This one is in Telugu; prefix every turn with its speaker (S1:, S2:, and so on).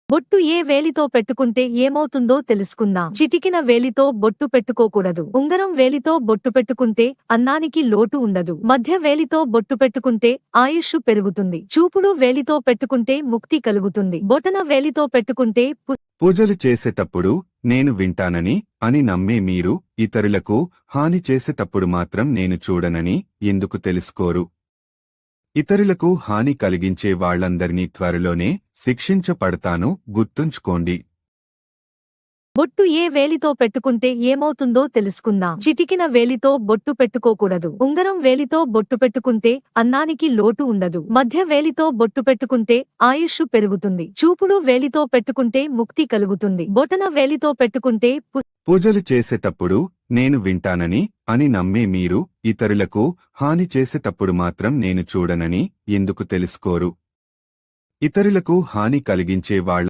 S1: బొట్టు ఏ వేలితో పెట్టుకుంటే ఏమవుతుందో తెలుసుకుందాం. చిటికిన వేలితో బొట్టు పెట్టుకోకూడదు. ఉంగరం వేలితో బొట్టు పెట్టుకుంటే అన్నానికి లోటు ఉండదు. మధ్య వేలితో బొట్టు పెట్టుకుంటే ఆయుష్ పెరుగుతుంది. చూపుడు వేలితో పెట్టుకుంటే ముక్తి కలుగుతుంది. బొటన వేలితో పెట్టుకుంటే
S2: పూజలు చేసేటప్పుడు నేను వింటానని అని నమ్మే మీరు ఇతరులకు హాని చేసేటప్పుడు మాత్రం నేను చూడనని ఎందుకు తెలుసుకోరు? ఇతరులకు హాని కలిగించే వాళ్లందరినీ త్వరలోనే శిక్షించపడతాను, గుర్తుంచుకోండి.
S1: బొట్టు ఏ వేలితో పెట్టుకుంటే ఏమవుతుందో తెలుసుకుందాం. చిటికిన వేలితో బొట్టు పెట్టుకోకూడదు. ఉంగరం వేలితో బొట్టు పెట్టుకుంటే అన్నానికి లోటు ఉండదు. మధ్య వేలితో బొట్టు పెట్టుకుంటే ఆయుష్ పెరుగుతుంది. చూపుడు వేలితో పెట్టుకుంటే ముక్తి కలుగుతుంది. బొటన వేలితో పెట్టుకుంటే
S2: పూజలు చేసేటప్పుడు నేను వింటానని అని నమ్మే మీరు ఇతరులకు హాని చేసేటప్పుడు మాత్రం నేను చూడనని ఎందుకు తెలుసుకోరు? ఇతరులకు హాని కలిగించే వాళ్ళ